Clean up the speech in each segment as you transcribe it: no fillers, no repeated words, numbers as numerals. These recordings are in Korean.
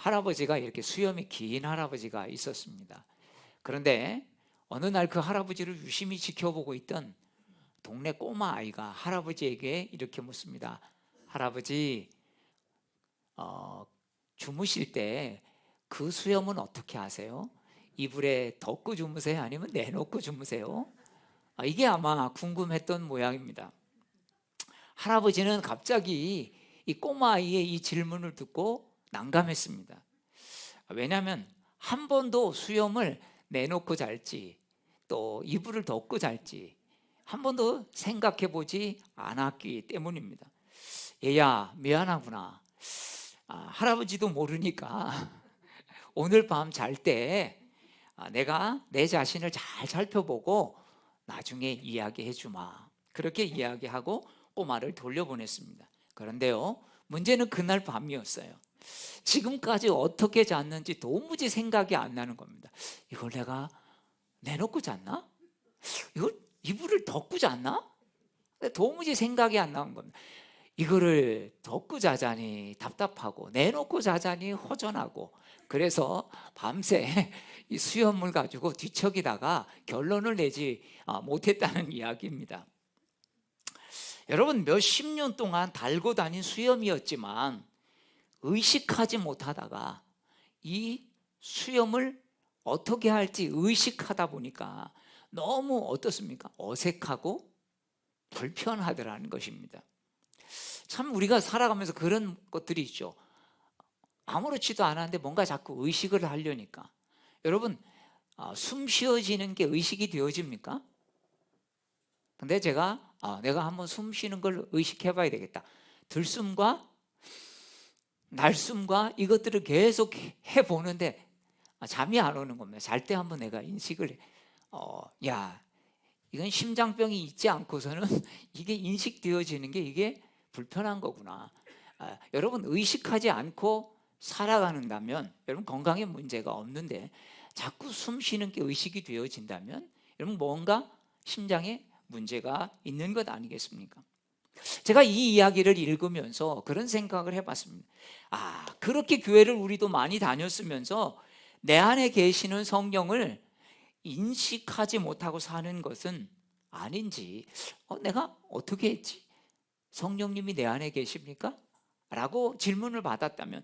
할아버지가 이렇게 수염이 긴 할아버지가 있었습니다. 그런데 어느 날 그 할아버지를 유심히 지켜보고 있던 동네 꼬마 아이가 할아버지에게 이렇게 묻습니다. 할아버지, 주무실 때 그 수염은 어떻게 하세요? 이불에 덮고 주무세요? 아니면 내놓고 주무세요? 이게 아마 궁금했던 모양입니다. 할아버지는 갑자기 이 꼬마 아이의 이 질문을 듣고 난감했습니다. 왜냐하면 한 번도 수염을 내놓고 잘지 또 이불을 덮고 잘지 한 번도 생각해 보지 않았기 때문입니다. 얘야, 미안하구나. 할아버지도 모르니까 오늘 밤 잘 때 내가 내 자신을 잘 살펴보고 나중에 이야기해 주마. 그렇게 이야기하고 꼬마를 돌려보냈습니다. 그런데요, 문제는 그날 밤이었어요. 지금까지 어떻게 잤는지 도무지 생각이 안 나는 겁니다. 이걸 내가 내놓고 잤나? 이걸 이불을 덮고 잤나? 도무지 생각이 안 나는 겁니다. 이거를 덮고 자자니 답답하고 내놓고 자자니 허전하고, 그래서 밤새 이 수염을 가지고 뒤척이다가 결론을 내지 못했다는 이야기입니다. 여러분, 몇십 년 동안 달고 다닌 수염이었지만 의식하지 못하다가 이 수염을 어떻게 할지 의식하다 보니까 너무 어떻습니까? 어색하고 불편하더라는 것입니다. 참 우리가 살아가면서 그런 것들이 있죠. 아무렇지도 않았는데 뭔가 자꾸 의식을 하려니까. 여러분, 숨 쉬어지는 게 의식이 되어집니까? 근데 제가 내가 한번 숨 쉬는 걸 의식해 봐야 되겠다. 들숨과 날숨과 이것들을 계속 해보는데 잠이 안 오는 겁니다. 잘 때 한번 내가 인식을 야, 이건 심장병이 있지 않고서는 이게 인식되어지는 게 이게 불편한 거구나. 여러분, 의식하지 않고 살아가는다면 여러분 건강에 문제가 없는데 자꾸 숨 쉬는 게 의식이 되어진다면 여러분 뭔가 심장에 문제가 있는 것 아니겠습니까? 제가 이 이야기를 읽으면서 그런 생각을 해봤습니다. 그렇게 교회를 우리도 많이 다녔으면서 내 안에 계시는 성령을 인식하지 못하고 사는 것은 아닌지, 내가 어떻게 했지? 성령님이 내 안에 계십니까? 라고 질문을 받았다면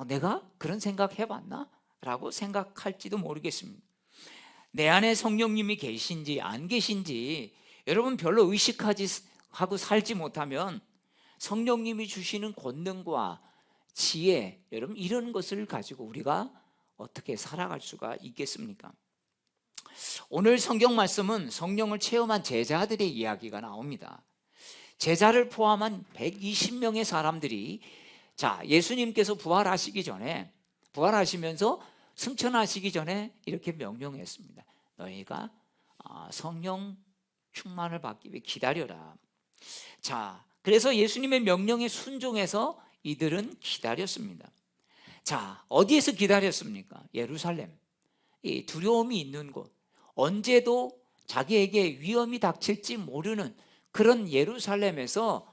내가 그런 생각 해봤나? 라고 생각할지도 모르겠습니다. 내 안에 성령님이 계신지 안 계신지 여러분 별로 의식하지 하고 살지 못하면 성령님이 주시는 권능과 지혜, 여러분 이런 것을 가지고 우리가 어떻게 살아갈 수가 있겠습니까? 오늘 성경 말씀은 성령을 체험한 제자들의 이야기가 나옵니다. 제자를 포함한 120명의 사람들이 예수님께서 부활하시면서 승천하시기 전에 이렇게 명령했습니다. 너희가 성령 충만을 받기 위해 기다려라. 그래서 예수님의 명령에 순종해서 이들은 기다렸습니다. 어디에서 기다렸습니까? 예루살렘. 이 두려움이 있는 곳, 언제도 자기에게 위험이 닥칠지 모르는 그런 예루살렘에서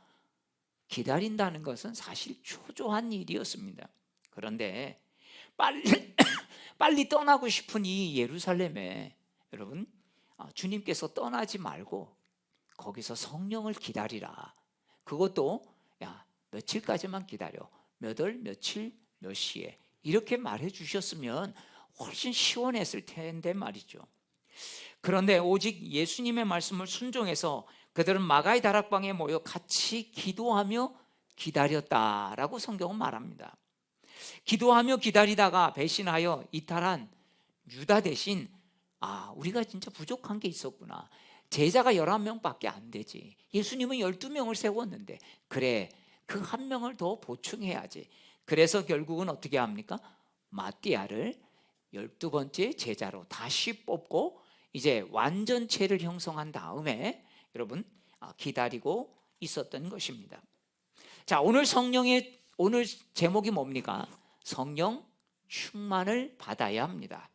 기다린다는 것은 사실 초조한 일이었습니다. 그런데 빨리 떠나고 싶은 이 예루살렘에 여러분 주님께서 떠나지 말고 거기서 성령을 기다리라. 그것도 며칠까지만 기다려. 몇 월, 며칠, 몇 시에 이렇게 말해 주셨으면 훨씬 시원했을 텐데 말이죠. 그런데 오직 예수님의 말씀을 순종해서 그들은 마가의 다락방에 모여 같이 기도하며 기다렸다라고 성경은 말합니다. 기도하며 기다리다가 배신하여 이탈한 유다 대신 우리가 진짜 부족한 게 있었구나. 제자가 11명밖에 안 되지. 예수님은 12명을 세웠는데 그래, 그 한 명을 더 보충해야지. 그래서 결국은 어떻게 합니까? 마띠아를 12번째 제자로 다시 뽑고 이제 완전체를 형성한 다음에 여러분 기다리고 있었던 것입니다. 오늘 제목이 뭡니까? 성령 충만을 받아야 합니다.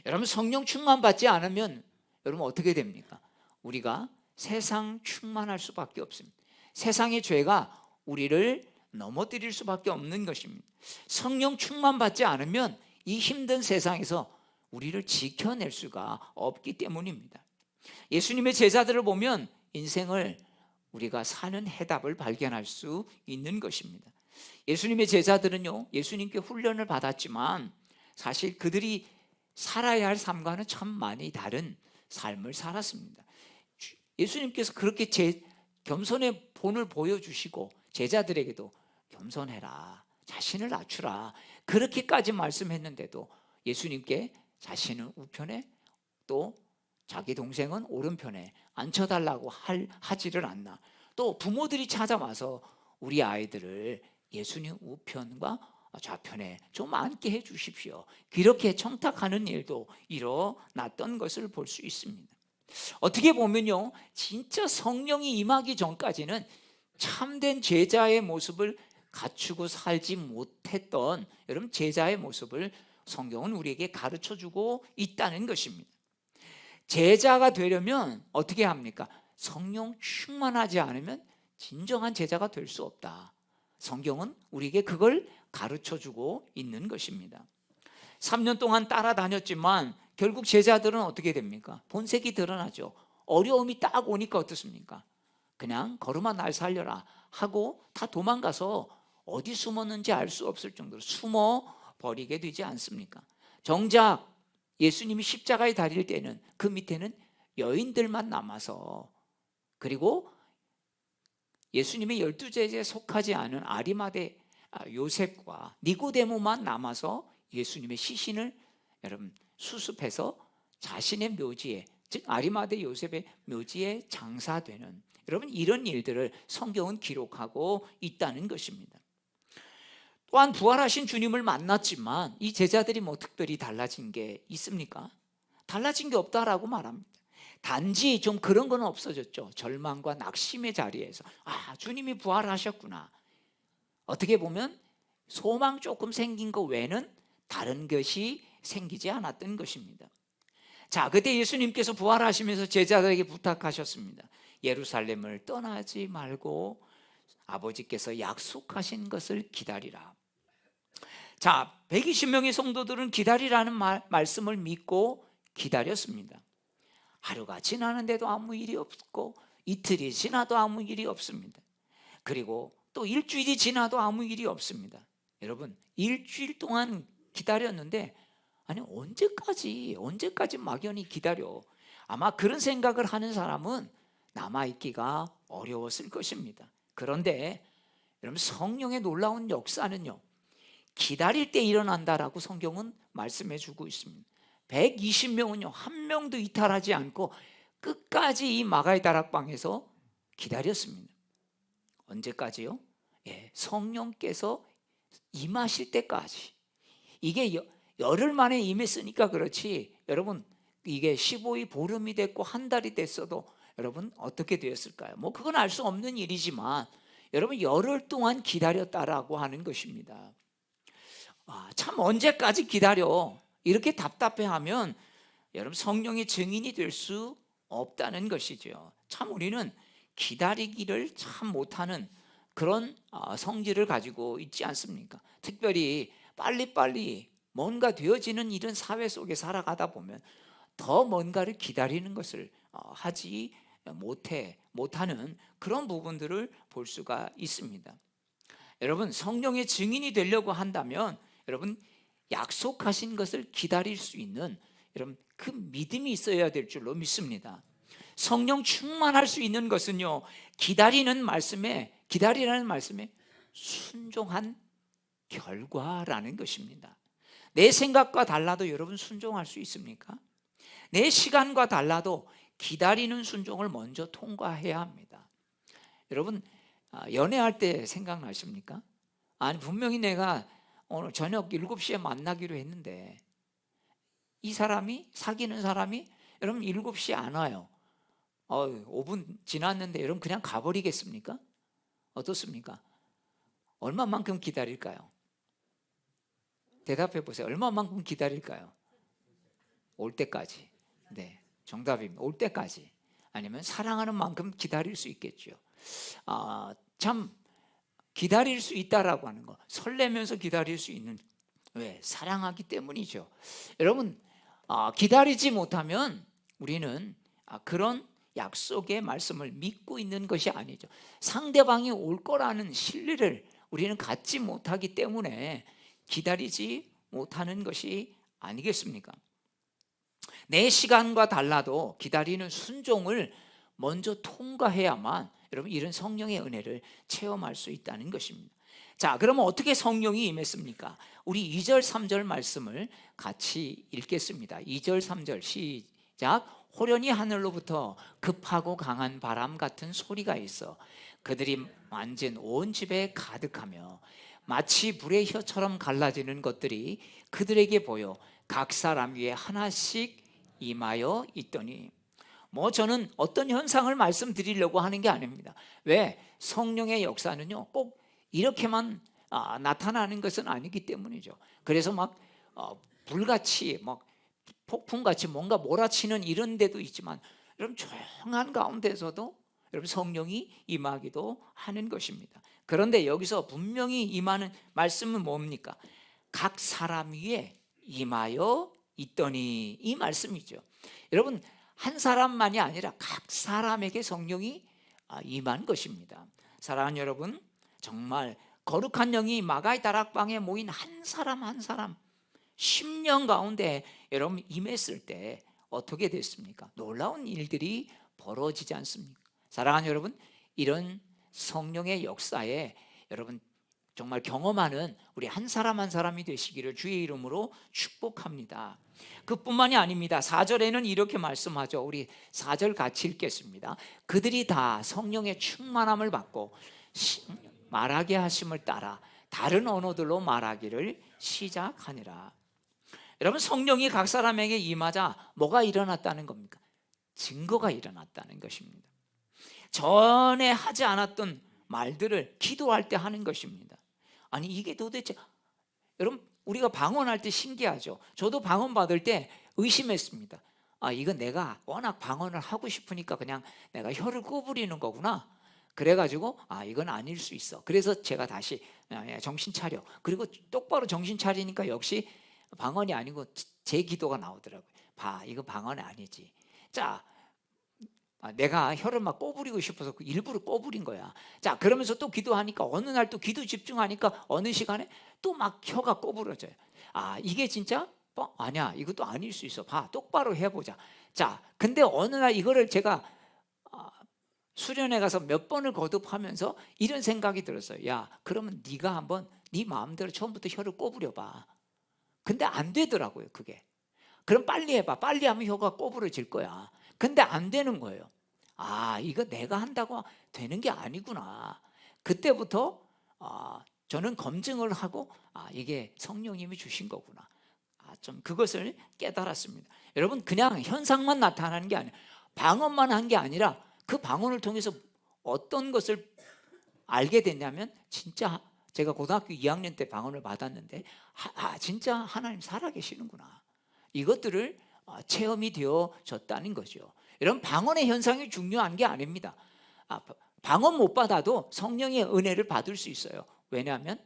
여러분, 성령 충만 받지 않으면 여러분 어떻게 됩니까? 우리가 세상 충만할 수밖에 없습니다. 세상의 죄가 우리를 넘어뜨릴 수밖에 없는 것입니다. 성령 충만 받지 않으면 이 힘든 세상에서 우리를 지켜낼 수가 없기 때문입니다. 예수님의 제자들을 보면 인생을 우리가 사는 해답을 발견할 수 있는 것입니다. 예수님의 제자들은요, 예수님께 훈련을 받았지만 사실 그들이 살아야 할 삶과는 참 많이 다른 삶을 살았습니다. 예수님께서 그렇게 겸손의 본을 보여주시고 제자들에게도 겸손해라, 자신을 낮추라, 그렇게까지 말씀했는데도 예수님께 자신은 우편에 또 자기 동생은 오른편에 앉혀달라고 하지를 않나. 또 부모들이 찾아와서 우리 아이들을 예수님 우편과 좌편에 좀 앉게 해 주십시오, 이렇게 청탁하는 일도 일어났던 것을 볼 수 있습니다. 어떻게 보면요, 진짜 성령이 임하기 전까지는 참된 제자의 모습을 갖추고 살지 못했던 여러분 제자의 모습을 성경은 우리에게 가르쳐주고 있다는 것입니다. 제자가 되려면 어떻게 합니까? 성령 충만하지 않으면 진정한 제자가 될 수 없다. 성경은 우리에게 그걸 가르쳐주고 있는 것입니다. 3년 동안 따라다녔지만 결국 제자들은 어떻게 됩니까? 본색이 드러나죠. 어려움이 딱 오니까 어떻습니까? 그냥 걸음아 날 살려라 하고 다 도망가서 어디 숨었는지 알 수 없을 정도로 숨어 버리게 되지 않습니까? 정작 예수님이 십자가에 달릴 때는 그 밑에는 여인들만 남아서, 그리고 예수님의 12제자에 속하지 않은 아리마대 요셉과 니고데모만 남아서 예수님의 시신을 여러분 수습해서 자신의 묘지에, 즉 아리마대 요셉의 묘지에 장사되는, 여러분 이런 일들을 성경은 기록하고 있다는 것입니다. 또한 부활하신 주님을 만났지만 이 제자들이 뭐 특별히 달라진 게 있습니까? 달라진 게 없다라고 말합니다. 단지 좀 그런 건 없어졌죠. 절망과 낙심의 자리에서 주님이 부활하셨구나, 어떻게 보면 소망 조금 생긴 거 외에는 다른 것이 생기지 않았던 것입니다. 자, 그때 예수님께서 부활하시면서 제자들에게 부탁하셨습니다. 예루살렘을 떠나지 말고 아버지께서 약속하신 것을 기다리라. 자, 120명의 성도들은 기다리라는 말씀을 믿고 기다렸습니다. 하루가 지나는데도 아무 일이 없고 이틀이 지나도 아무 일이 없습니다. 그리고 또 일주일이 지나도 아무 일이 없습니다. 여러분, 일주일 동안 기다렸는데 아니 언제까지 막연히 기다려? 아마 그런 생각을 하는 사람은 남아있기가 어려웠을 것입니다. 그런데 여러분, 성령의 놀라운 역사는요, 기다릴 때 일어난다라고 성경은 말씀해 주고 있습니다. 120명은요 한 명도 이탈하지 않고 끝까지 이 마가의 다락방에서 기다렸습니다. 언제까지요? 성령께서 임하실 때까지. 이게 열흘 만에 임했으니까 그렇지, 여러분 이게 15일 보름이 됐고 한 달이 됐어도 여러분 어떻게 되었을까요? 뭐 그건 알 수 없는 일이지만 여러분 열흘 동안 기다렸다라고 하는 것입니다. 참 언제까지 기다려? 이렇게 답답해하면 여러분 성령의 증인이 될 수 없다는 것이죠. 참 우리는 기다리기를 참 못하는 그런 성질을 가지고 있지 않습니까? 특별히 빨리빨리 뭔가 되어지는 이런 사회 속에 살아가다 보면 더 뭔가를 기다리는 것을 하지 못하는 그런 부분들을 볼 수가 있습니다. 여러분, 성령의 증인이 되려고 한다면 여러분 약속하신 것을 기다릴 수 있는 여러분 그 믿음이 있어야 될 줄로 믿습니다. 성령 충만할 수 있는 것은요, 기다리라는 말씀에 순종한 결과라는 것입니다. 내 생각과 달라도 여러분 순종할 수 있습니까? 내 시간과 달라도 기다리는 순종을 먼저 통과해야 합니다. 여러분, 연애할 때 생각나십니까? 아니 분명히 내가 오늘 저녁 7시에 만나기로 했는데 이 사람이, 사귀는 사람이 여러분 7시에 안 와요. 5분 지났는데 여러분 그냥 가버리겠습니까? 어떻습니까? 얼마만큼 기다릴까요? 대답해 보세요. 얼마만큼 기다릴까요? 올 때까지. 네, 정답입니다. 올 때까지. 아니면 사랑하는 만큼 기다릴 수 있겠죠. 참 기다릴 수 있다라고 하는 거, 설레면서 기다릴 수 있는, 왜? 사랑하기 때문이죠. 여러분, 기다리지 못하면 우리는 그런 약속의 말씀을 믿고 있는 것이 아니죠. 상대방이 올 거라는 신뢰를 우리는 갖지 못하기 때문에 기다리지 못하는 것이 아니겠습니까? 내 시간과 달라도 기다리는 순종을 먼저 통과해야만 여러분 이런 성령의 은혜를 체험할 수 있다는 것입니다. 자, 그러면 어떻게 성령이 임했습니까? 우리 2절 3절 말씀을 같이 읽겠습니다. 2절 3절 시작. 호련히 하늘로부터 급하고 강한 바람 같은 소리가 있어 그들이 만진 온 집에 가득하며 마치 불의 혀처럼 갈라지는 것들이 그들에게 보여 각 사람 위에 하나씩 임하여 있더니, 저는 어떤 현상을 말씀드리려고 하는 게 아닙니다. 왜? 성령의 역사는요 꼭 이렇게만 나타나는 것은 아니기 때문이죠. 그래서 막 불같이 막 폭풍같이 뭔가 몰아치는 이런 데도 있지만 여러분 조용한 가운데서도 여러분 성령이 임하기도 하는 것입니다. 그런데 여기서 분명히 임하는 말씀은 뭡니까? 각 사람 위에 임하여 있더니, 이 말씀이죠. 여러분 한 사람만이 아니라 각 사람에게 성령이 임한 것입니다. 사랑하는 여러분, 정말 거룩한 영이 마가의 다락방에 모인 한 사람 한 사람 10년 가운데 여러분 임했을 때 어떻게 됐습니까? 놀라운 일들이 벌어지지 않습니까? 사랑하는 여러분, 이런 성령의 역사에 여러분 정말 경험하는 우리 한 사람 한 사람이 되시기를 주의 이름으로 축복합니다. 그뿐만이 아닙니다. 4절에는 이렇게 말씀하죠. 우리 4절 같이 읽겠습니다. 그들이 다 성령의 충만함을 받고 말하게 하심을 따라 다른 언어들로 말하기를 시작하니라. 여러분, 성령이 각 사람에게 임하자 뭐가 일어났다는 겁니까? 증거가 일어났다는 것입니다. 전에 하지 않았던 말들을 기도할 때 하는 것입니다. 아니 이게 도대체, 여러분 우리가 방언할 때 신기하죠. 저도 방언 받을 때 의심했습니다. 이건 내가 워낙 방언을 하고 싶으니까 그냥 내가 혀를 꼬부리는 거구나. 그래가지고 이건 아닐 수 있어. 그래서 제가 다시 정신 차려. 그리고 똑바로 정신 차리니까 역시 방언이 아니고 제 기도가 나오더라고요. 봐, 이거 방언이 아니지. 자, 내가 혀를 막 꼬부리고 싶어서 일부러 꼬부린 거야. 자, 그러면서 또 기도하니까 어느 날 또 기도 집중하니까 어느 시간에 또 막 혀가 꼬부러져요. 이게 진짜? 아니야, 이것도 아닐 수 있어. 봐, 똑바로 해보자. 자, 근데 어느 날 이거를 제가 수련회 가서 몇 번을 거듭하면서 이런 생각이 들었어요. 야, 그러면 네가 한번 네 마음대로 처음부터 혀를 꼬부려봐. 근데 안 되더라고요, 그게. 그럼 빨리 해봐. 빨리 하면 혀가 꼬부러질 거야. 근데 안 되는 거예요. 이거 내가 한다고 되는 게 아니구나. 그때부터 저는 검증을 하고 이게 성령님이 주신 거구나. 좀 그것을 깨달았습니다. 여러분, 그냥 현상만 나타나는 게 아니에요. 방언만 한 게 아니라 그 방언을 통해서 어떤 것을 알게 됐냐면, 진짜 제가 고등학교 2학년 때 방언을 받았는데 진짜 하나님 살아계시는구나. 이것들을 체험이 되어졌다는 거죠. 여러분, 방언의 현상이 중요한 게 아닙니다. 방언 못 받아도 성령의 은혜를 받을 수 있어요. 왜냐하면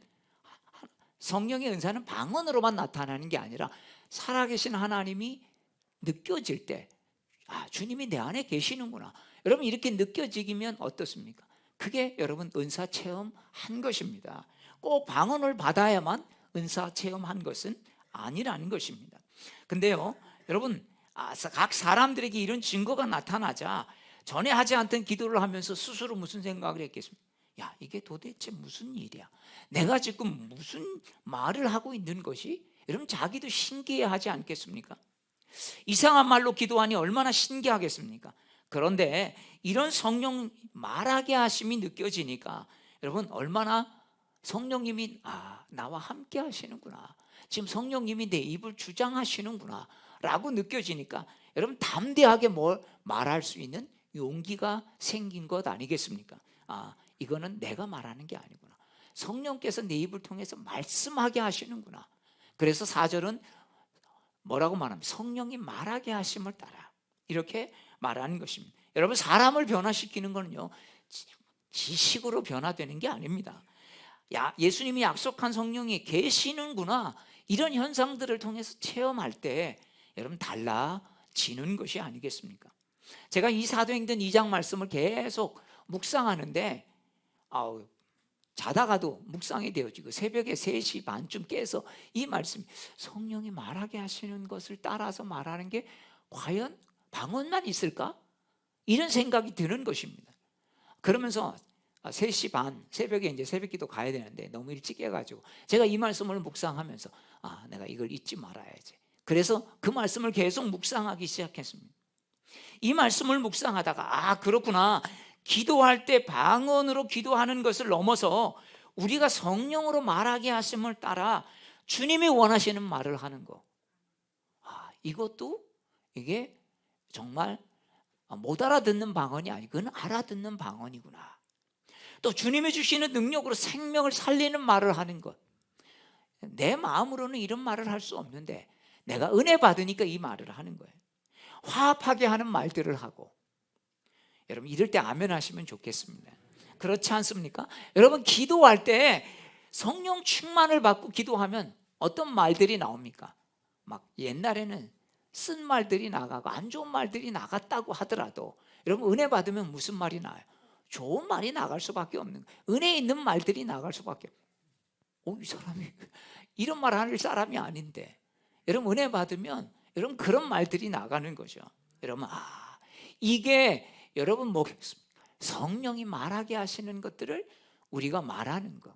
성령의 은사는 방언으로만 나타나는 게 아니라 살아계신 하나님이 느껴질 때 주님이 내 안에 계시는구나. 여러분, 이렇게 느껴지면 어떻습니까? 그게 여러분 은사 체험한 것입니다. 꼭 방언을 받아야만 은사 체험한 것은 아니라는 것입니다. 근데요, 여러분, 각 사람들에게 이런 증거가 나타나자 전에 하지 않던 기도를 하면서 스스로 무슨 생각을 했겠습니까? 야, 이게 도대체 무슨 일이야? 내가 지금 무슨 말을 하고 있는 것이? 여러분, 자기도 신기해하지 않겠습니까? 이상한 말로 기도하니 얼마나 신기하겠습니까? 그런데 이런 성령 말하게 하심이 느껴지니까 여러분, 얼마나 성령님이 나와 함께 하시는구나, 지금 성령님이 내 입을 주장하시는구나 라고 느껴지니까 여러분, 담대하게 뭘 말할 수 있는 용기가 생긴 것 아니겠습니까? 이거는 내가 말하는 게 아니구나, 성령께서 내 입을 통해서 말씀하게 하시는구나. 그래서 4절은 뭐라고 말합니까? 성령이 말하게 하심을 따라, 이렇게 말하는 것입니다. 여러분, 사람을 변화시키는 거는요 지식으로 변화되는 게 아닙니다. 예수님이 약속한 성령이 계시는구나, 이런 현상들을 통해서 체험할 때 여러분 달라지는 것이 아니겠습니까? 제가 이 사도행전 2장 말씀을 계속 묵상하는데 자다가도 묵상이 되어지고 새벽에 3시 반쯤 깨서 이 말씀, 성령이 말하게 하시는 것을 따라서 말하는 게 과연 방언만 있을까? 이런 생각이 드는 것입니다. 그러면서 3시 반, 새벽에 이제 새벽기도 가야 되는데 너무 일찍 깨가지고 제가 이 말씀을 묵상하면서 내가 이걸 잊지 말아야지. 그래서 그 말씀을 계속 묵상하기 시작했습니다. 이 말씀을 묵상하다가 그렇구나, 기도할 때 방언으로 기도하는 것을 넘어서 우리가 성령으로 말하게 하심을 따라 주님이 원하시는 말을 하는 거, 이것도 이게 정말 못 알아듣는 방언이 아니고 그건 알아듣는 방언이구나. 또 주님이 주시는 능력으로 생명을 살리는 말을 하는 것, 내 마음으로는 이런 말을 할 수 없는데 내가 은혜 받으니까 이 말을 하는 거예요. 화합하게 하는 말들을 하고. 여러분 이럴 때 아멘 하시면 좋겠습니다. 그렇지 않습니까? 여러분 기도할 때 성령 충만을 받고 기도하면 어떤 말들이 나옵니까? 막 옛날에는 쓴 말들이 나가고 안 좋은 말들이 나갔다고 하더라도 여러분 은혜 받으면 무슨 말이 나와요? 좋은 말이 나갈 수밖에 없는 거예요. 은혜 있는 말들이 나갈 수밖에 없어요. 이 사람이 이런 말 할 사람이 아닌데, 여러분 은혜 받으면 여러분 그런 말들이 나가는 거죠. 여러분 이게 여러분 뭐겠습니까? 성령이 말하게 하시는 것들을 우리가 말하는 것.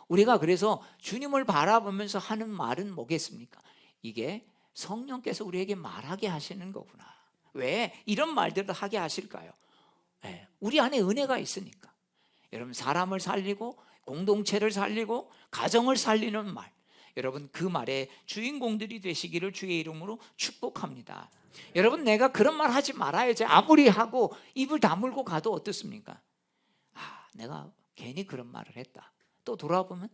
우리가 그래서 주님을 바라보면서 하는 말은 뭐겠습니까? 이게 성령께서 우리에게 말하게 하시는 거구나. 왜 이런 말들을 하게 하실까요? 우리 안에 은혜가 있으니까. 여러분 사람을 살리고 공동체를 살리고 가정을 살리는 말, 여러분 그 말의 주인공들이 되시기를 주의 이름으로 축복합니다. 여러분 내가 그런 말 하지 말아야지 아무리 하고 입을 다물고 가도 어떻습니까? 내가 괜히 그런 말을 했다. 또 돌아보면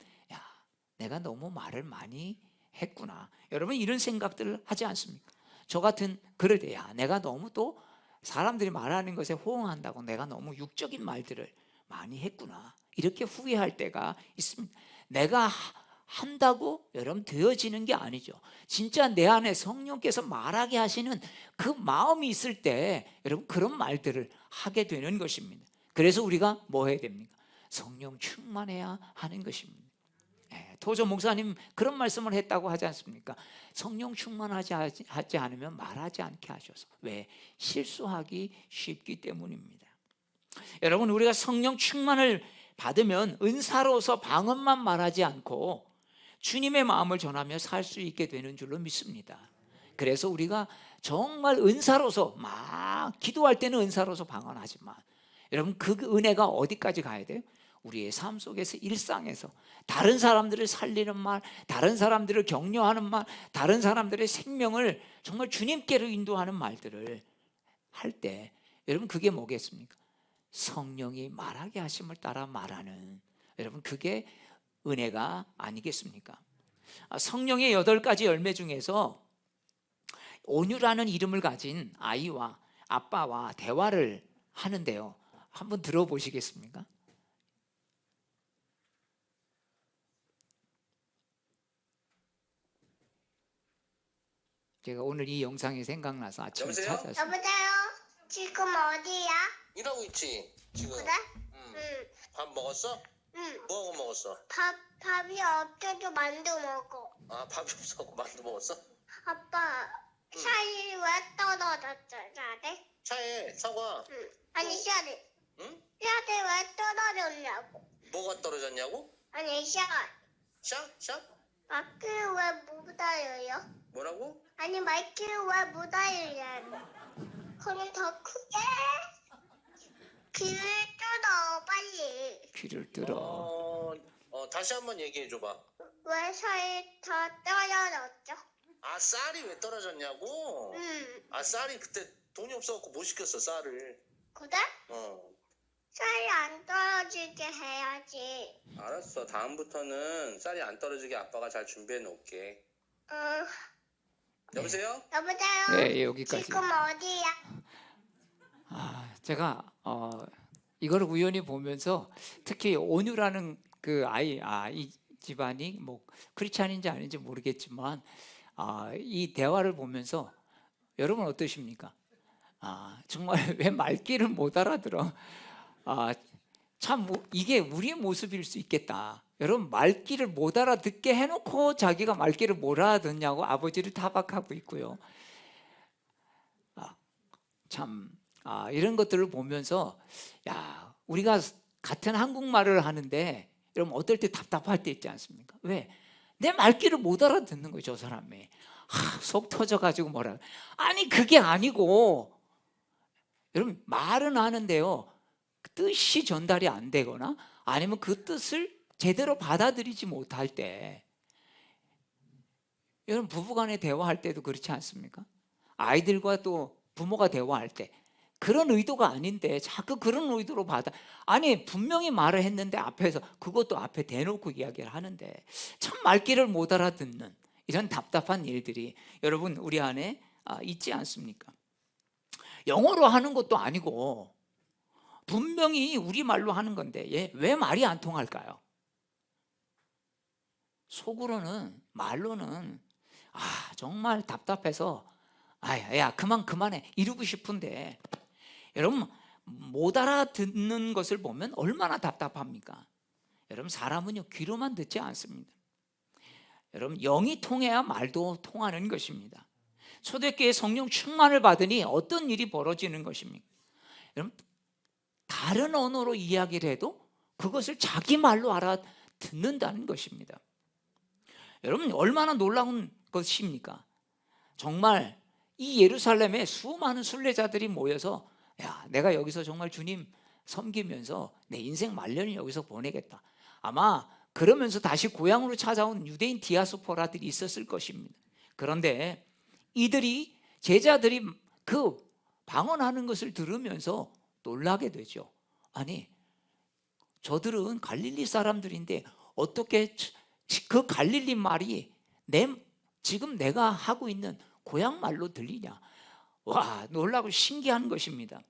내가 너무 말을 많이 했구나. 여러분 이런 생각들을 하지 않습니까? 저 같은 그럴 때 내가 너무 또 사람들이 말하는 것에 호응한다고 내가 너무 육적인 말들을 많이 했구나, 이렇게 후회할 때가 있습니다. 내가 한다고 여러분 되어지는 게 아니죠. 진짜 내 안에 성령께서 말하게 하시는 그 마음이 있을 때 여러분 그런 말들을 하게 되는 것입니다. 그래서 우리가 뭐 해야 됩니까? 성령 충만해야 하는 것입니다. 토저 목사님 그런 말씀을 했다고 하지 않습니까? 성령 충만하지 않으면 말하지 않게 하셔서. 왜? 실수하기 쉽기 때문입니다. 여러분 우리가 성령 충만을 받으면 은사로서 방언만 말하지 않고 주님의 마음을 전하며 살 수 있게 되는 줄로 믿습니다. 그래서 우리가 정말 은사로서 막 기도할 때는 은사로서 방언하지만 여러분 그 은혜가 어디까지 가야 돼요? 우리의 삶 속에서 일상에서 다른 사람들을 살리는 말, 다른 사람들을 격려하는 말, 다른 사람들의 생명을 정말 주님께로 인도하는 말들을 할 때 여러분 그게 뭐겠습니까? 성령이 말하게 하심을 따라 말하는, 여러분 그게 은혜가 아니겠습니까? 성령의 8가지 열매 중에서 온유라는 이름을 가진 아이와 아빠와 대화를 하는데요, 한번 들어보시겠습니까? 제가 오늘 이 영상이 생각나서 아침에 여보세요? 찾았어요. 여보세요? 지금 어디야? 일하고 있지 지금. 그래? 응. 밥 먹었어? 응. 뭐하고 먹었어? 밥이 없어도 만두 먹어. 밥이 없어서 만두 먹었어? 아빠, 샤이 왜 떨어졌어, 샤이? 차에 사과. 응. 아니, 샤이. 응? 샤이 왜 떨어졌냐고. 뭐가 떨어졌냐고? 아니, 샤이. 샤? 마이크를 왜 못 알려요? 뭐라고? 아니, 마이크를 왜 못 알려냐고. 그럼 더 크게 귀를 뚫어, 빨리. 귀를 들어. 다시 한번 얘기해 줘봐. 왜 샤이 다 떨어졌죠? 쌀이 왜 떨어졌냐고? 응. 쌀이 그때 돈이 없어갖고 못 시켰어, 쌀을. 그래? 어. 쌀이 안 떨어지게 해야지. 알았어. 다음부터는 쌀이 안 떨어지게 아빠가 잘 준비해 놓을게. 여보세요? 여보세요? 네, 여기까지. 지금 어디야? 제가 이걸 우연히 보면서 특히 온유라는 이 집안이 뭐 크리스찬인지 아닌지 모르겠지만 이 대화를 보면서 여러분 어떠십니까? 정말 왜 말귀를 못 알아들어? 참 이게 우리의 모습일 수 있겠다. 여러분 말귀를 못 알아듣게 해놓고 자기가 말귀를 못 알아듣냐고 아버지를 타박하고 있고요. 이런 것들을 보면서 우리가 같은 한국말을 하는데 여러분 어떨 때 답답할 때 있지 않습니까? 왜? 내 말귀를 못 알아듣는 거죠, 저 사람이. 속 터져가지고 뭐라. 아니 그게 아니고 여러분 말은 하는데요, 뜻이 전달이 안 되거나 아니면 그 뜻을 제대로 받아들이지 못할 때, 여러분 부부간에 대화할 때도 그렇지 않습니까? 아이들과 또 부모가 대화할 때 그런 의도가 아닌데 자꾸 그런 의도로 아니 분명히 말을 했는데 앞에서 그것도 앞에 대놓고 이야기를 하는데 참 말귀를 못 알아듣는 이런 답답한 일들이 여러분 우리 안에 있지 않습니까? 영어로 하는 것도 아니고 분명히 우리말로 하는 건데 왜 말이 안 통할까요? 속으로는 말로는 정말 답답해서 그만해 이러고 싶은데 여러분 못 알아듣는 것을 보면 얼마나 답답합니까? 여러분 사람은요 귀로만 듣지 않습니다. 여러분 영이 통해야 말도 통하는 것입니다. 초대교회 성령 충만을 받으니 어떤 일이 벌어지는 것입니까? 여러분 다른 언어로 이야기를 해도 그것을 자기 말로 알아듣는다는 것입니다. 여러분 얼마나 놀라운 것입니까? 정말 이 예루살렘에 수많은 순례자들이 모여서 내가 여기서 정말 주님 섬기면서 내 인생 말년을 여기서 보내겠다. 아마 그러면서 다시 고향으로 찾아온 유대인 디아스포라들이 있었을 것입니다. 그런데 이들이 제자들이 그 방언하는 것을 들으면서 놀라게 되죠. 아니 저들은 갈릴리 사람들인데 어떻게 그 갈릴리 말이 지금 내가 하고 있는 고향 말로 들리냐. 놀라고 신기한 것입니다.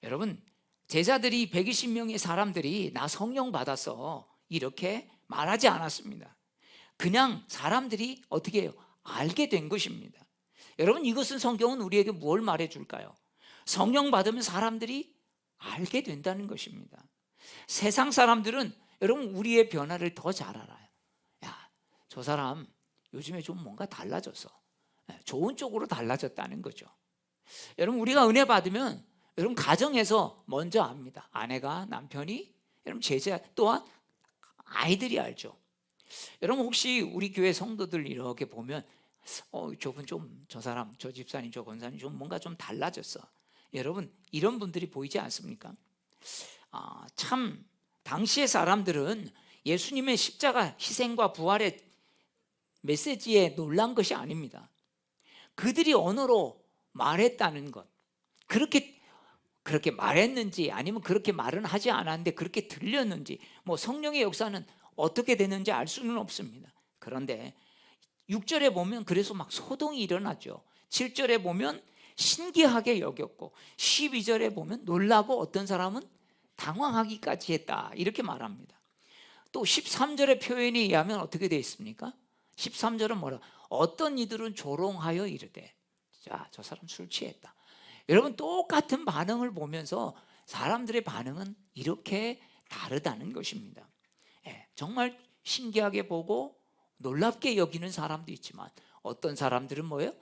여러분 제자들이 120명의 사람들이 나 성령 받았어 이렇게 말하지 않았습니다. 그냥 사람들이 어떻게 해요? 알게 된 것입니다. 여러분 이것은 성경은 우리에게 뭘 말해줄까요? 성령 받으면 사람들이 알게 된다는 것입니다. 세상 사람들은 여러분 우리의 변화를 더 잘 알아요. 저 사람 요즘에 좀 뭔가 달라졌어. 좋은 쪽으로 달라졌다는 거죠. 여러분 우리가 은혜 받으면 여러분 가정에서 먼저 압니다. 아내가, 남편이, 여러분 제자 또한 아이들이 알죠. 여러분 혹시 우리 교회 성도들 이렇게 보면 저분 좀 저 사람 저 집사님 저 권사님 좀 뭔가 좀 달라졌어. 여러분 이런 분들이 보이지 않습니까? 참 당시의 사람들은 예수님의 십자가 희생과 부활의 메시지에 놀란 것이 아닙니다. 그들이 언어로 말했다는 것, 그렇게 말했는지 아니면 그렇게 말은 하지 않았는데 그렇게 들렸는지 뭐 성령의 역사는 어떻게 되는지 알 수는 없습니다. 그런데 6절에 보면 그래서 막 소동이 일어나죠. 7절에 보면 신기하게 여겼고 12절에 보면 놀라고 어떤 사람은 당황하기까지 했다 이렇게 말합니다. 또 13절의 표현에 의하면 어떻게 되어 있습니까? 13절은 뭐라? 어떤 이들은 조롱하여 이르되 저 사람 술 취했다. 여러분 똑같은 반응을 보면서 사람들의 반응은 이렇게 다르다는 것입니다. 정말 신기하게 보고 놀랍게 여기는 사람도 있지만 어떤 사람들은 뭐예요?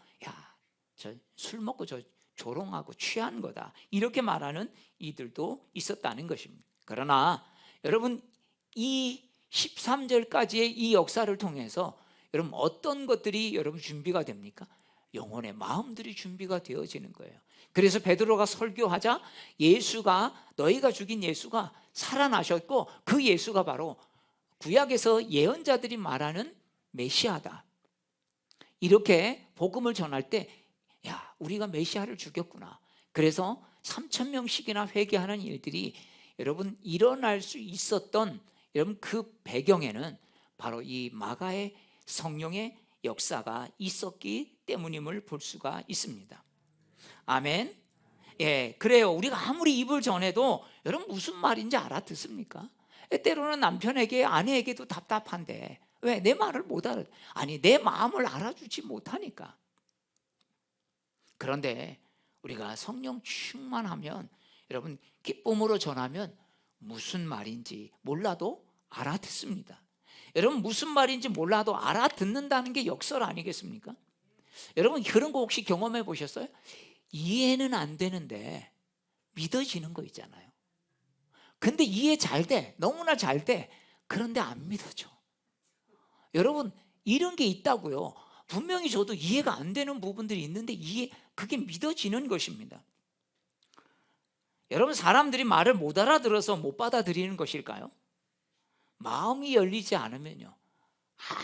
저 술 먹고 저 조롱하고 취한 거다 이렇게 말하는 이들도 있었다는 것입니다. 그러나 여러분 이 13절까지의 이 역사를 통해서 여러분 어떤 것들이 여러분 준비가 됩니까? 영혼의 마음들이 준비가 되어지는 거예요. 그래서 베드로가 설교하자 너희가 죽인 예수가 살아나셨고 그 예수가 바로 구약에서 예언자들이 말하는 메시아다. 이렇게 복음을 전할 때 우리가 메시아를 죽였구나. 그래서 3,000명씩이나 회개하는 일들이 여러분 일어날 수 있었던 여러분 그 배경에는 바로 이 마가의 성령의 역사가 있었기 때문임을 볼 수가 있습니다. 아멘. 그래요. 우리가 아무리 입을 전해도 여러분 무슨 말인지 알아듣습니까? 때로는 남편에게 아내에게도 답답한데 왜 내 말을 못 알아? 아니 내 마음을 알아주지 못하니까. 그런데 우리가 성령 충만하면 여러분 기쁨으로 전하면 무슨 말인지 몰라도 알아듣습니다. 여러분 무슨 말인지 몰라도 알아듣는다는 게 역설 아니겠습니까? 여러분 그런 거 혹시 경험해 보셨어요? 이해는 안 되는데 믿어지는 거 있잖아요. 근데 이해 잘 돼. 너무나 잘 돼. 그런데 안 믿어져. 여러분 이런 게 있다고요. 분명히 저도 이해가 안 되는 부분들이 있는데 그게 믿어지는 것입니다. 여러분 사람들이 말을 못 알아들어서 못 받아들이는 것일까요? 마음이 열리지 않으면요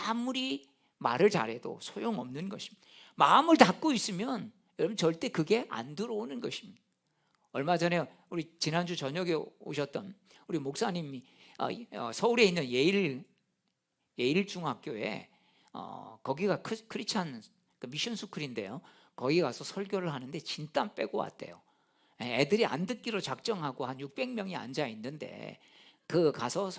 아무리 말을 잘해도 소용없는 것입니다. 마음을 닫고 있으면 여러분 절대 그게 안 들어오는 것입니다. 얼마 전에 우리 지난주 저녁에 오셨던 우리 목사님이 서울에 있는 예일중학교에 거기가 크리스찬 미션 스쿨인데요. 거기 가서 설교를 하는데 진땀 빼고 왔대요. 애들이 안 듣기로 작정하고 한 600명이 앉아 있는데 그 가서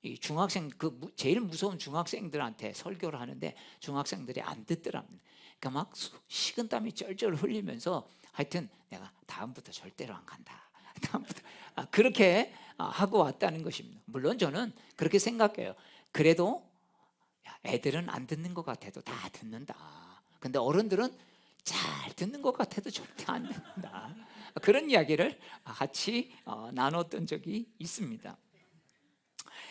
이 중학생 제일 무서운 중학생들한테 설교를 하는데 중학생들이 안 듣더랍니다. 그러니까 막 식은땀이 쩔쩔 흘리면서 하여튼 내가 다음부터 절대로 안 간다. 다음부터 그렇게 하고 왔다는 것입니다. 물론 저는 그렇게 생각해요. 그래도 애들은 안 듣는 것 같아도 다 듣는다. 근데 어른들은 잘 듣는 것 같아도 절대 안 듣는다. 그런 이야기를 같이 나눴던 적이 있습니다.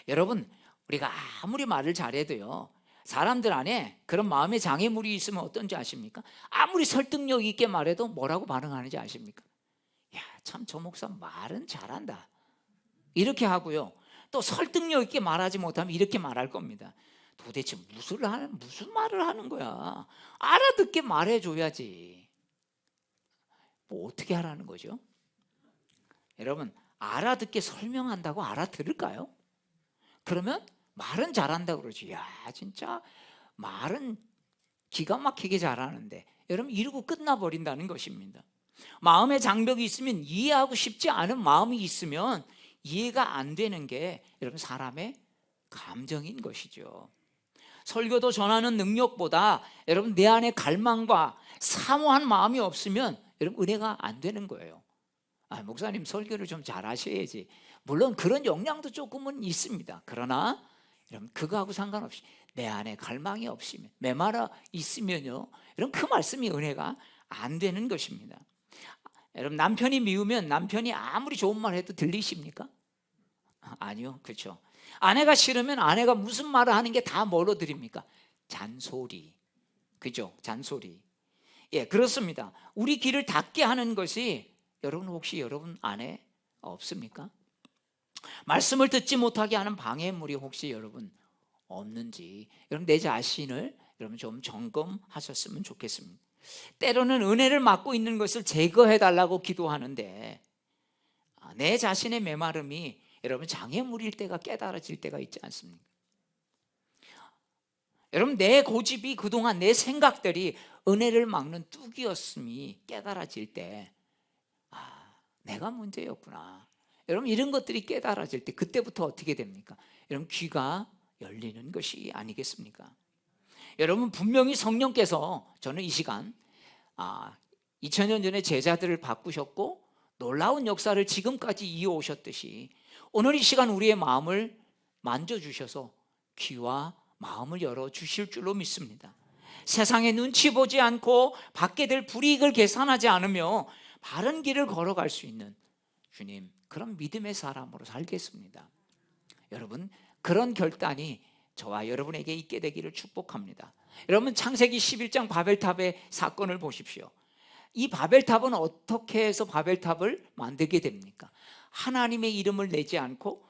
여러분 우리가 아무리 말을 잘해도요 사람들 안에 그런 마음의 장애물이 있으면 어떤지 아십니까? 아무리 설득력 있게 말해도 뭐라고 반응하는지 아십니까? 야, 참 저 목사 말은 잘한다 이렇게 하고요, 또 설득력 있게 말하지 못하면 이렇게 말할 겁니다. 도대체 무슨 말을 하는 거야? 알아듣게 말해줘야지. 뭐 어떻게 하라는 거죠? 여러분 알아듣게 설명한다고 알아들을까요? 그러면 말은 잘한다 그러지. 야 진짜 말은 기가 막히게 잘하는데 여러분 이러고 끝나버린다는 것입니다. 마음의 장벽이 있으면, 이해하고 싶지 않은 마음이 있으면 이해가 안 되는 게 여러분 사람의 감정인 것이죠. 설교도 전하는 능력보다 여러분 내 안에 갈망과 사모한 마음이 없으면 여러분 은혜가 안 되는 거예요. 목사님 설교를 좀 잘하셔야지. 물론 그런 역량도 조금은 있습니다. 그러나 여러분 그거하고 상관없이 내 안에 갈망이 없으면, 메마라 있으면요 여러분 그 말씀이 은혜가 안 되는 것입니다. 여러분 남편이 미우면 남편이 아무리 좋은 말 해도 들리십니까? 아니요, 그렇죠. 아내가 싫으면 아내가 무슨 말을 하는 게 다 뭐로 들립니까? 잔소리. 그죠? 잔소리. 예, 그렇습니다. 우리 귀를 닫게 하는 것이 여러분 혹시 여러분 안에 없습니까? 말씀을 듣지 못하게 하는 방해물이 혹시 여러분 없는지 여러분 내 자신을 여러분 좀 점검하셨으면 좋겠습니다. 때로는 은혜를 맡고 있는 것을 제거해 달라고 기도하는데 내 자신의 메마름이 여러분 장애물일 때가 깨달아질 때가 있지 않습니까? 여러분 내 고집이 그동안 내 생각들이 은혜를 막는 뚝이었음이 깨달아질 때 내가 문제였구나. 여러분 이런 것들이 깨달아질 때 그때부터 어떻게 됩니까? 여러분 귀가 열리는 것이 아니겠습니까? 여러분 분명히 성령께서 저는 이 시간 2000년 전에 제자들을 바꾸셨고 놀라운 역사를 지금까지 이어오셨듯이 오늘 이 시간 우리의 마음을 만져주셔서 귀와 마음을 열어주실 줄로 믿습니다. 세상에 눈치 보지 않고 받게 될 불이익을 계산하지 않으며 바른 길을 걸어갈 수 있는 주님, 그런 믿음의 사람으로 살겠습니다. 여러분 그런 결단이 저와 여러분에게 있게 되기를 축복합니다. 여러분 창세기 11장 바벨탑의 사건을 보십시오. 이 바벨탑은 어떻게 해서 바벨탑을 만들게 됩니까? 하나님의 이름을 내지 않고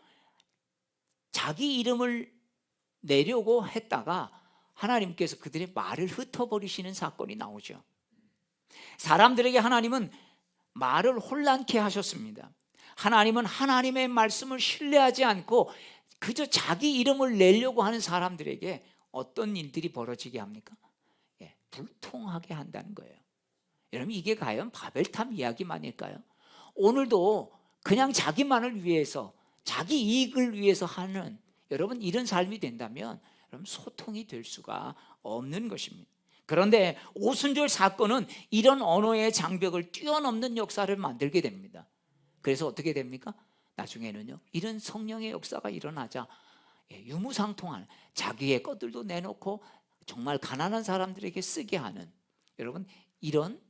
자기 이름을 내려고 했다가 하나님께서 그들의 말을 흩어버리시는 사건이 나오죠. 사람들에게 하나님은 말을 혼란케 하셨습니다. 하나님은 하나님의 말씀을 신뢰하지 않고 그저 자기 이름을 내려고 하는 사람들에게 어떤 일들이 벌어지게 합니까? 불통하게 한다는 거예요. 여러분 이게 과연 바벨탑 이야기만일까요? 오늘도 그냥 자기만을 위해서 자기 이익을 위해서 하는 여러분 이런 삶이 된다면 여러분 소통이 될 수가 없는 것입니다. 그런데 오순절 사건은 이런 언어의 장벽을 뛰어넘는 역사를 만들게 됩니다. 그래서 어떻게 됩니까? 나중에는요 이런 성령의 역사가 일어나자 유무상통하는 자기의 것들도 내놓고 정말 가난한 사람들에게 쓰게 하는 여러분 이런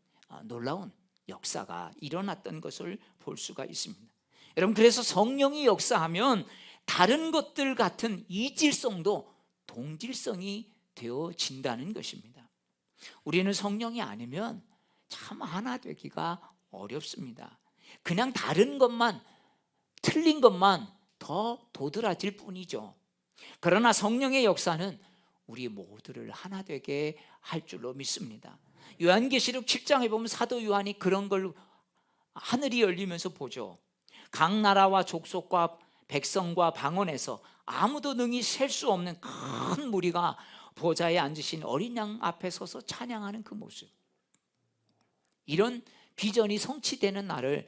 놀라운 역사가 일어났던 것을 볼 수가 있습니다. 여러분 그래서 성령이 역사하면 다른 것들 같은 이질성도 동질성이 되어진다는 것입니다. 우리는 성령이 아니면 참 하나 되기가 어렵습니다. 그냥 다른 것만 틀린 것만 더 도드라질 뿐이죠. 그러나 성령의 역사는 우리 모두를 하나 되게 할 줄로 믿습니다. 요한계시록 7장에 보면 사도 요한이 그런 걸 하늘이 열리면서 보죠. 각 나라와 족속과 백성과 방언에서 아무도 능히 셀 수 없는 큰 무리가 보좌에 앉으신 어린 양 앞에 서서 찬양하는 그 모습, 이런 비전이 성취되는 날을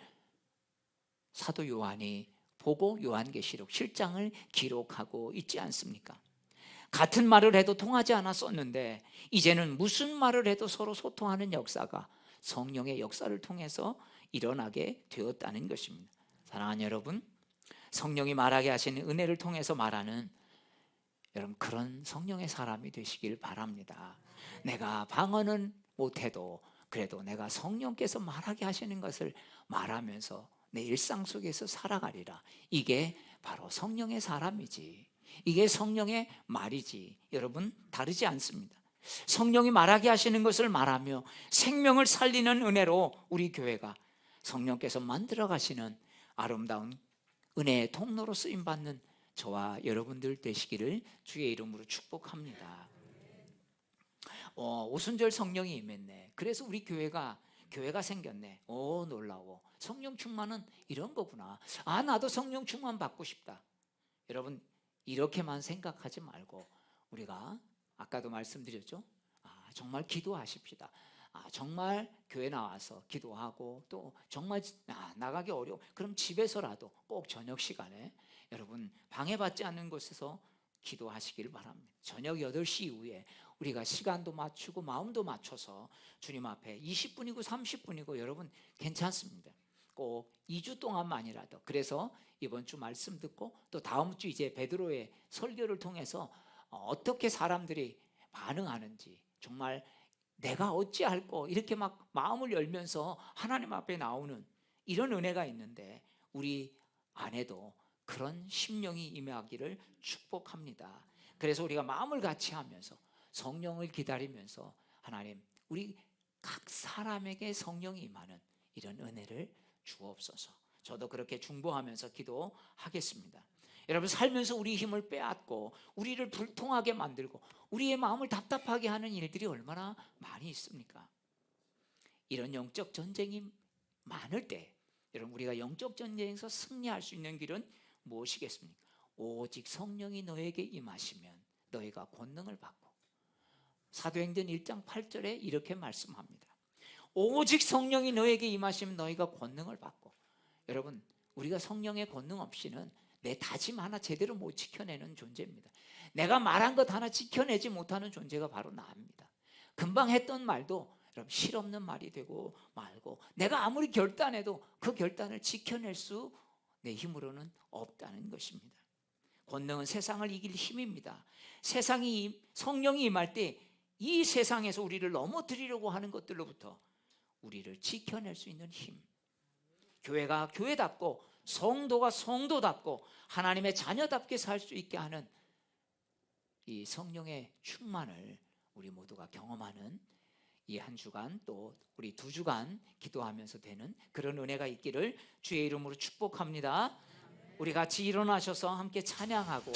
사도 요한이 보고 요한계시록 7장을 기록하고 있지 않습니까? 같은 말을 해도 통하지 않았었는데 이제는 무슨 말을 해도 서로 소통하는 역사가 성령의 역사를 통해서 일어나게 되었다는 것입니다. 사랑하는 여러분, 성령이 말하게 하시는 은혜를 통해서 말하는 여러분 그런 성령의 사람이 되시길 바랍니다. 내가 방언은 못해도 그래도 내가 성령께서 말하게 하시는 것을 말하면서 내 일상 속에서 살아가리라. 이게 바로 성령의 사람이지, 이게 성령의 말이지. 여러분 다르지 않습니다. 성령이 말하게 하시는 것을 말하며 생명을 살리는 은혜로 우리 교회가 성령께서 만들어 가시는 아름다운 은혜의 통로로 쓰임받는 저와 여러분들 되시기를 주의 이름으로 축복합니다. 오순절 성령이 임했네. 그래서 우리 교회가 생겼네. 오 놀라워. 성령 충만은 이런 거구나. 아 나도 성령 충만 받고 싶다. 여러분 이렇게만 생각하지 말고 우리가 아까도 말씀드렸죠. 정말 기도하십시다. 정말 교회 나와서 기도하고 또 정말 나가기 어려워. 그럼 집에서라도 꼭 저녁 시간에 여러분 방해받지 않는 곳에서 기도하시길 바랍니다. 저녁 8시 이후에 우리가 시간도 맞추고 마음도 맞춰서 주님 앞에 20분이고 30분이고 여러분 괜찮습니다. 꼭 2주 동안만이라도. 그래서 이번 주 말씀 듣고 또 다음 주 이제 베드로의 설교를 통해서 어떻게 사람들이 반응하는지 정말 내가 어찌할꼬 이렇게 막 마음을 열면서 하나님 앞에 나오는 이런 은혜가 있는데 우리 안에도 그런 심령이 임하기를 축복합니다. 그래서 우리가 마음을 같이 하면서 성령을 기다리면서 하나님 우리 각 사람에게 성령이 임하는 이런 은혜를 주옵소서. 저도 그렇게 중보하면서 기도하겠습니다. 여러분 살면서 우리 힘을 빼앗고 우리를 불통하게 만들고 우리의 마음을 답답하게 하는 일들이 얼마나 많이 있습니까? 이런 영적 전쟁이 많을 때 여러분 우리가 영적 전쟁에서 승리할 수 있는 길은 무엇이겠습니까? 오직 성령이 너에게 임하시면 너희가 권능을 받고, 사도행전 1장 8절에 이렇게 말씀합니다. 오직 성령이 너에게 임하시면 너희가 권능을 받고. 여러분 우리가 성령의 권능 없이는 내 다짐 하나 제대로 못 지켜내는 존재입니다. 내가 말한 것 하나 지켜내지 못하는 존재가 바로 나입니다. 금방 했던 말도 여러분 실없는 말이 되고 말고, 내가 아무리 결단해도 그 결단을 지켜낼 수 내 힘으로는 없다는 것입니다. 권능은 세상을 이길 힘입니다. 성령이 임할 때 이 세상에서 우리를 넘어뜨리려고 하는 것들로부터 우리를 지켜낼 수 있는 힘, 교회가 교회답고 성도가 성도답고 하나님의 자녀답게 살 수 있게 하는 이 성령의 충만을 우리 모두가 경험하는 이 한 주간 또 우리 2주간 기도하면서 되는 그런 은혜가 있기를 주의 이름으로 축복합니다. 우리 같이 일어나셔서 함께 찬양하고